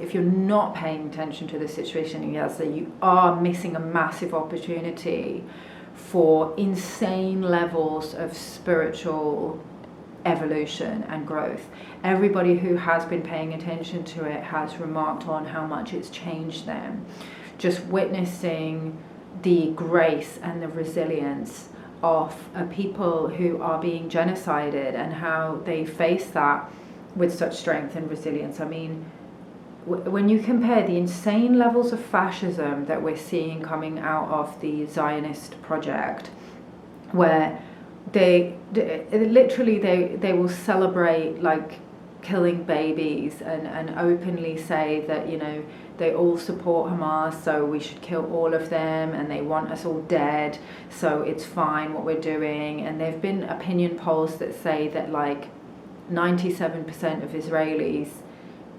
if you're not paying attention to the situation in Gaza, you are missing a massive opportunity for insane levels of spiritual evolution and growth. Everybody who has been paying attention to it has remarked on how much it's changed them. Just witnessing the grace and the resilience of people who are being genocided and how they face that with such strength and resilience. I mean, when you compare the insane levels of fascism that we're seeing coming out of the Zionist project, where they will celebrate like killing babies and openly say that, you know, they all support Hamas, so we should kill all of them, and they want us all dead, so it's fine what we're doing. And there have been opinion polls that say that like 97% of Israelis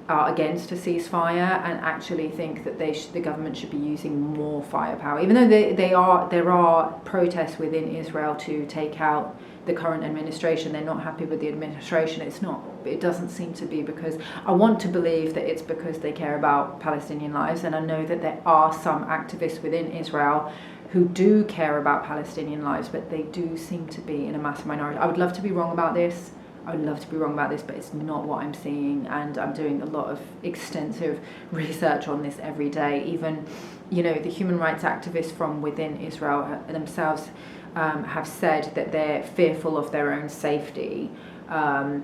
are against a ceasefire and actually think that the government should be using more firepower, even though there are protests within Israel to take out the current administration. They're not happy with the administration. It doesn't seem to be because, I want to believe that it's because they care about Palestinian lives, and I know that there are some activists within Israel who do care about Palestinian lives, but they do seem to be in a massive minority. I would love to be wrong about this. But it's not what I'm seeing, and I'm doing a lot of extensive research on this every day. Even, you know, the human rights activists from within Israel themselves have said that they're fearful of their own safety, and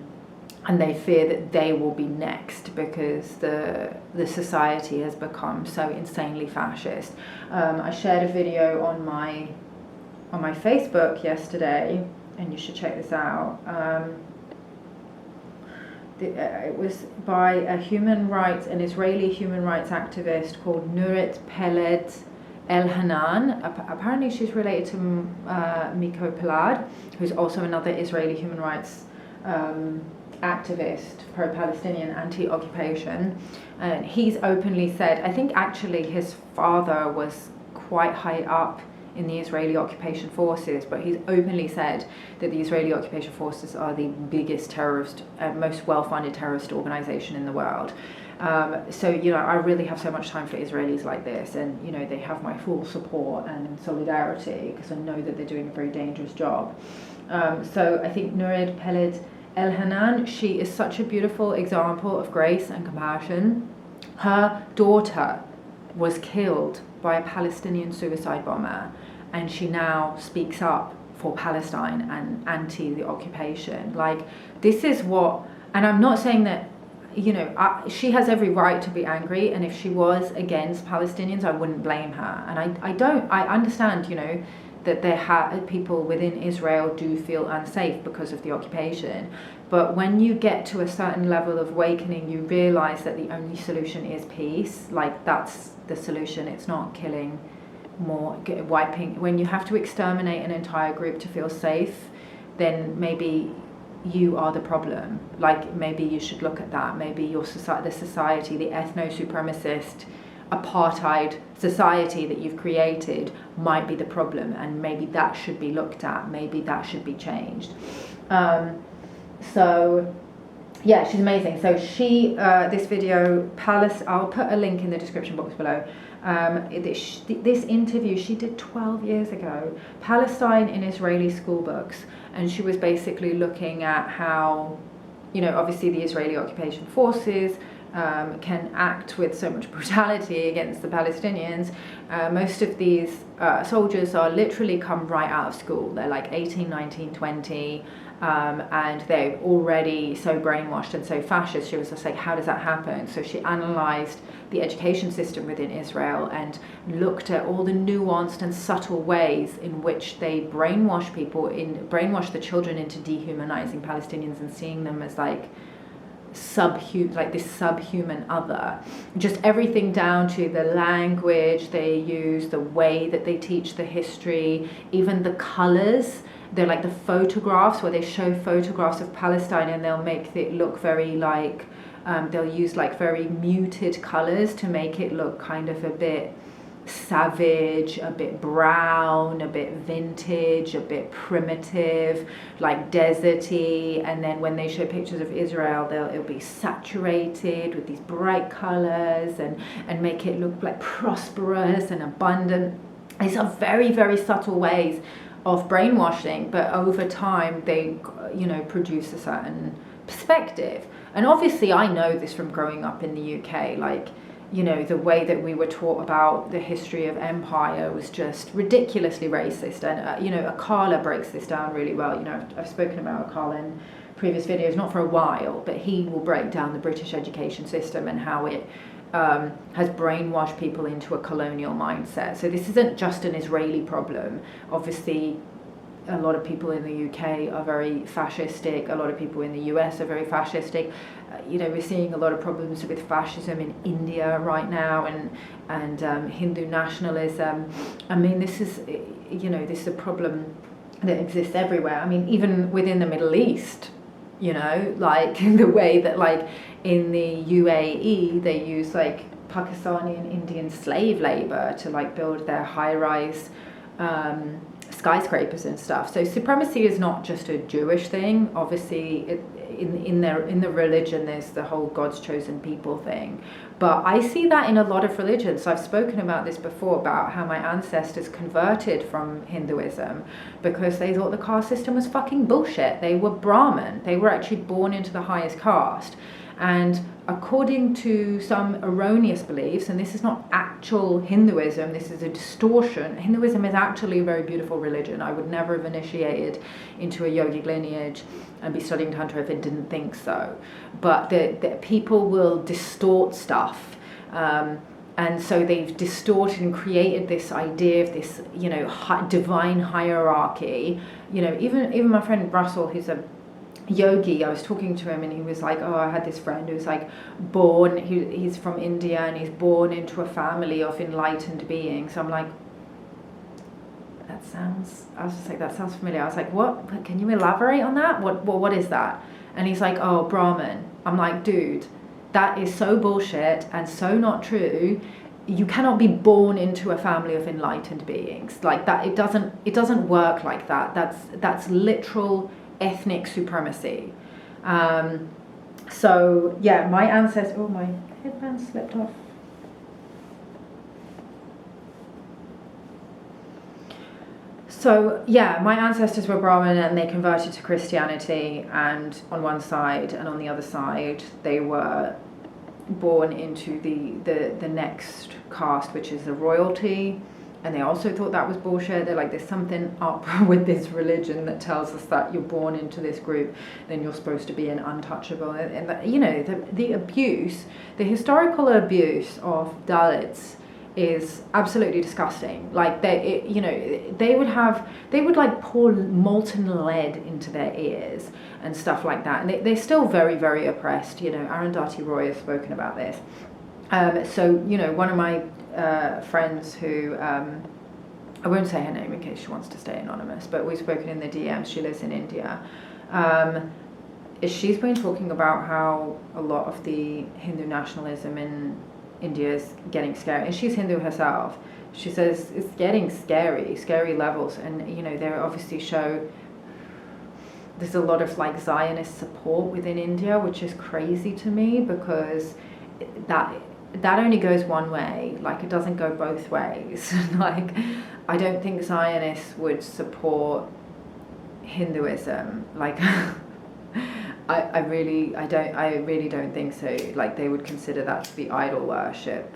they fear that they will be next because the society has become so insanely fascist. I shared a video on my Facebook yesterday, and you should check this out. It was by an Israeli human rights activist called Nurit Peled El-Hanan. Apparently she's related to Miko Pelad, who's also another Israeli human rights activist, pro-Palestinian, anti-occupation. And he's openly said, I think actually his father was quite high up in the Israeli occupation forces, but he's openly said that the Israeli occupation forces are the biggest terrorist, most well-funded terrorist organization in the world. So, you know, I really have so much time for Israelis like this, and, you know, they have my full support and solidarity because I know that they're doing a very dangerous job. So I think Nurid Peled El-Hanan, she is such a beautiful example of grace and compassion. Her daughter was killed by a Palestinian suicide bomber, and she now speaks up for Palestine and anti the occupation. Like, this is what, and I'm not saying that, you know, she has every right to be angry, and if she was against Palestinians, I wouldn't blame her. And I understand, you know, that people within Israel do feel unsafe because of the occupation. But when you get to a certain level of awakening, you realize that the only solution is peace. Like, that's the solution. It's not killing more, wiping. When you have to exterminate an entire group to feel safe, then maybe you are the problem. Like, maybe you should look at that. Maybe your society, the ethno-supremacist apartheid society that you've created might be the problem, and maybe that should be looked at. Maybe that should be changed. So yeah, she's amazing. So she, this video, I'll put a link in the description box below. This interview she did 12 years ago, Palestine in Israeli school books, and she was basically looking at how, you know, obviously the Israeli occupation forces can act with so much brutality against the Palestinians. Most of these soldiers are literally come right out of school. They're like 18, 19, 20, and they're already so brainwashed and so fascist. She was just like, how does that happen? So she analysed the education system within Israel and looked at all the nuanced and subtle ways in which they brainwash the children into dehumanizing Palestinians and seeing them as like this subhuman other. Just everything down to the language they use, the way that they teach the history, even the colors. They're like the photographs where they show photographs of Palestine and they'll make it look very like, they'll use like very muted colors to make it look kind of a bit savage, a bit brown, a bit vintage, a bit primitive, like deserty. And then when they show pictures of Israel, it'll be saturated with these bright colors and make it look like prosperous and abundant. These are very, very subtle ways of brainwashing, but over time they, produce a certain perspective. And obviously I know this from growing up in the UK, like, the way that we were taught about the history of empire was just ridiculously racist. And, Akala breaks this down really well. I've spoken about Akala in previous videos, not for a while, but he will break down the British education system and how it has brainwashed people into a colonial mindset. So this isn't just an Israeli problem. Obviously, a lot of people in the UK are very fascistic. A lot of people in the US are very fascistic. We're seeing a lot of problems with fascism in India right now, and Hindu nationalism. I mean, this is a problem that exists everywhere. I mean, even within the Middle East, like the way that like in the UAE they use like Pakistani and Indian slave labor to like build their high-rise skyscrapers and stuff. So supremacy is not just a Jewish thing. Obviously, in the religion, there's the whole God's chosen people thing. But I see that in a lot of religions. So I've spoken about this before, about how my ancestors converted from Hinduism because they thought the caste system was fucking bullshit. They were Brahmin. They were actually born into the highest caste. And according to some erroneous beliefs, and this is not actual Hinduism, this is a distortion. Hinduism is actually a very beautiful religion. I would never have initiated into a yogic lineage and be studying Tantra if it didn't think so. But the people will distort stuff. And so they've distorted and created this idea of this, divine hierarchy. Even my friend Russell, who's a yogi, I was talking to him and he was like, I had this friend who was like born, he's from India and he's born into a family of enlightened beings. So I'm like, that sounds familiar. I was like, what? Can you elaborate on that? What is that? And he's like, Brahmin. I'm like, dude, that is so bullshit and so not true. You cannot be born into a family of enlightened beings like that. It doesn't work like that. That's literal ethnic supremacy. So yeah, my ancestors. Oh, my headband slipped off. So yeah, my ancestors were Brahmin and they converted to Christianity, and on one side and on the other side they were born into the next caste, which is the royalty. And they also thought that was bullshit. They're like, there's something up with this religion that tells us that you're born into this group, then you're supposed to be an untouchable. And the abuse, the historical abuse of Dalits is absolutely disgusting. Like they would like pour molten lead into their ears and stuff like that. And they're still very, very oppressed. Arundhati Roy has spoken about this. So one of my friends who, I won't say her name in case she wants to stay anonymous, but we've spoken in the DMs, she lives in India. She's been talking about how a lot of the Hindu nationalism in India is getting scary, and she's Hindu herself. She says it's getting scary levels, and they obviously show there's a lot of like Zionist support within India, which is crazy to me because that only goes one way. Like it doesn't go both ways. Like I don't think Zionists would support Hinduism. Like I really don't think so. Like they would consider that to be idol worship.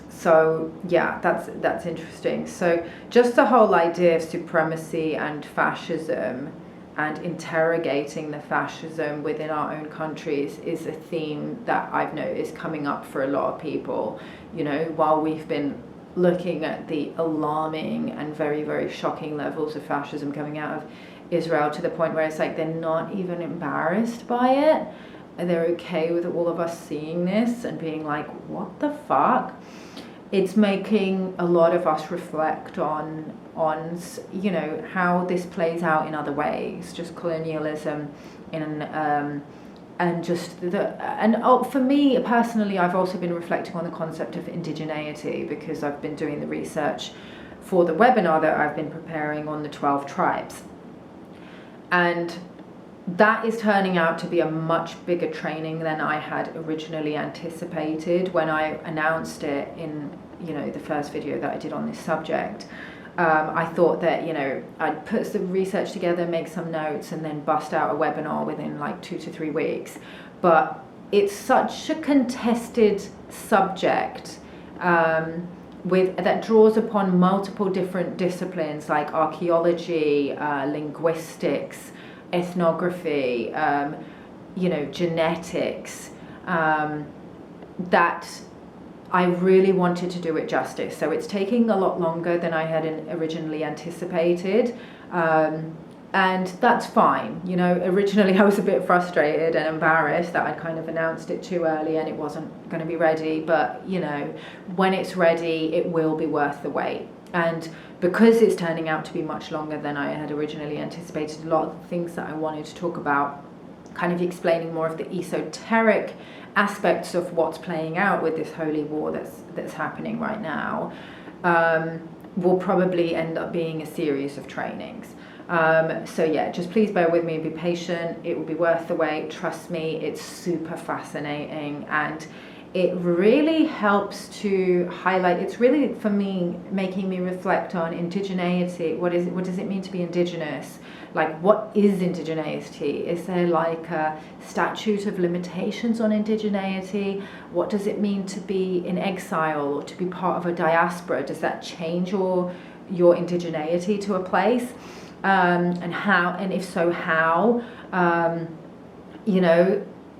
So yeah, that's interesting. So just the whole idea of supremacy and fascism and interrogating the fascism within our own countries is a theme that I've noticed coming up for a lot of people. While we've been looking at the alarming and very, very shocking levels of fascism coming out of Israel to the point where it's like they're not even embarrassed by it. And they're okay with all of us seeing this and being like, what the fuck? It's making a lot of us reflect on how this plays out in other ways, just colonialism in and just for me personally, I've also been reflecting on the concept of indigeneity, because I've been doing the research for the webinar that I've been preparing on the 12 tribes. And that is turning out to be a much bigger training than I had originally anticipated when I announced it in, the first video that I did on this subject. I thought that, I'd put the research together, make some notes, and then bust out a webinar within like 2 to 3 weeks. But it's such a contested subject that draws upon multiple different disciplines like archaeology, linguistics, ethnography, genetics, that I really wanted to do it justice. So it's taking a lot longer than I had originally anticipated. And that's fine. Originally I was a bit frustrated and embarrassed that I'd kind of announced it too early and it wasn't going to be ready. But, when it's ready, it will be worth the wait. And because it's turning out to be much longer than I had originally anticipated, a lot of the things that I wanted to talk about, kind of explaining more of the esoteric aspects of what's playing out with this holy war that's happening right now, will probably end up being a series of trainings. So yeah, just please bear with me and be patient. It will be worth the wait. Trust me, it's super fascinating, and it really helps to highlight, it's really, for me, making me reflect on indigeneity. What does it mean to be indigenous? Like, what is indigeneity? Is there like a statute of limitations on indigeneity? What does it mean to be in exile or to be part of a diaspora? Does that change your indigeneity to a place? And how, and if so, how?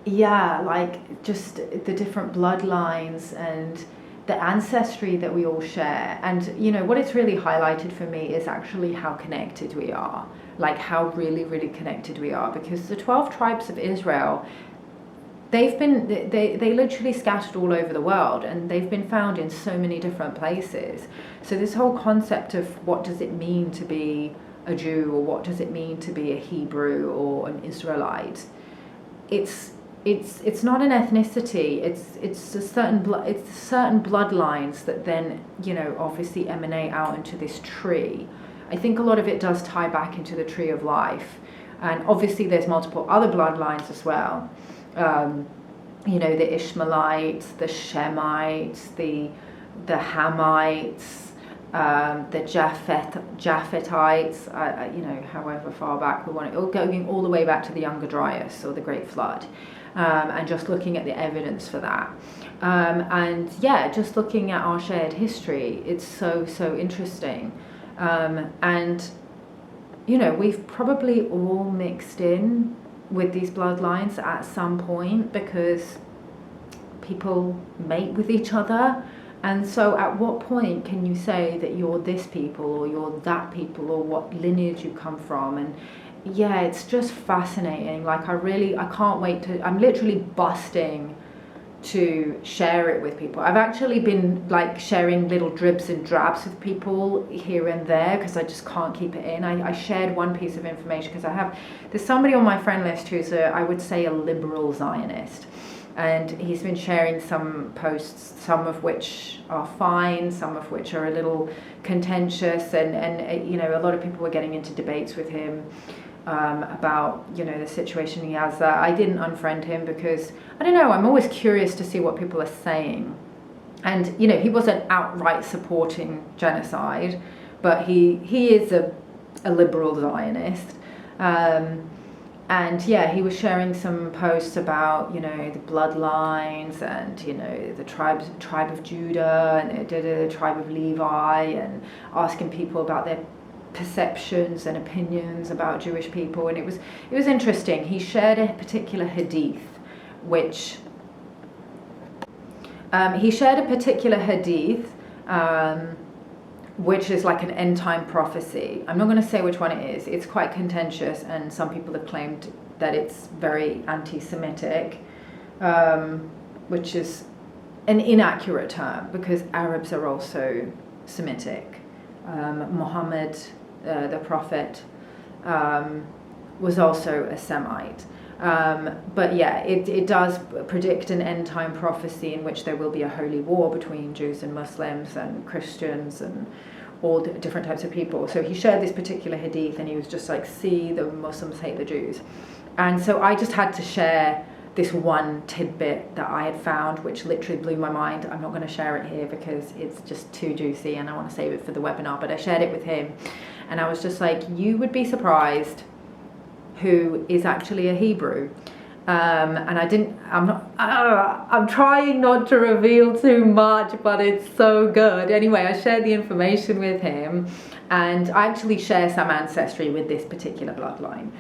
Like just the different bloodlines and the ancestry that we all share. And, what it's really highlighted for me is actually how connected we are. Like how really, really connected we are, because the 12 tribes of Israel, they literally scattered all over the world, and they've been found in so many different places. So this whole concept of what does it mean to be a Jew, or what does it mean to be a Hebrew or an Israelite, it's not an ethnicity. It's a certain bloodlines that then obviously emanate out into this tree. I think a lot of it does tie back into the tree of life, and obviously there's multiple other bloodlines as well. The Ishmaelites, the Shemites, the Hamites, the Japhetites, however far back we want it, going all the way back to the Younger Dryas or the Great Flood, and just looking at the evidence for that. And yeah, just looking at our shared history, it's so interesting. And we've probably all mixed in with these bloodlines at some point, because people mate with each other. And so at what point can you say that you're this people or you're that people, or what lineage you come from? And yeah, it's just fascinating. Like I can't wait I'm literally busting to share it with people. I've actually been like sharing little dribs and drabs with people here and there, because I just can't keep it in. I shared one piece of information because there's somebody on my friend list who's I would say a liberal Zionist. And he's been sharing some posts, some of which are fine, some of which are a little contentious, and a lot of people were getting into debates with him about the situation he has there. I didn't unfriend him because I don't know, I'm always curious to see what people are saying. And he wasn't outright supporting genocide, but he is a liberal Zionist. And yeah, he was sharing some posts about, the bloodlines and, the tribe of Judah and the tribe of Levi, and asking people about their perceptions and opinions about Jewish people. And it was interesting. He shared a particular hadith, which which is like an end time prophecy. I'm not going to say which one it is. It's quite contentious, and some people have claimed that it's very anti-Semitic, which is an inaccurate term, because Arabs are also Semitic. Muhammad, the prophet, was also a Semite. But yeah, it does predict an end time prophecy in which there will be a holy war between Jews and Muslims and Christians and all different types of people. So he shared this particular hadith and he was just like, see, the Muslims hate the Jews. And so I just had to share this one tidbit that I had found, which literally blew my mind. I'm not going to share it here because it's just too juicy and I want to save it for the webinar, but I shared it with him and I was just like, you would be surprised who is actually a Hebrew. And I'm trying not to reveal too much, but it's so good. Anyway, I shared the information with him and I actually share some ancestry with this particular bloodline.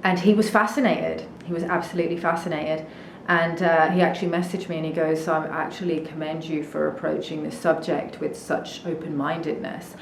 And he was fascinated. He was absolutely fascinated. And he actually messaged me and he goes, so I actually commend you for approaching this subject with such open-mindedness.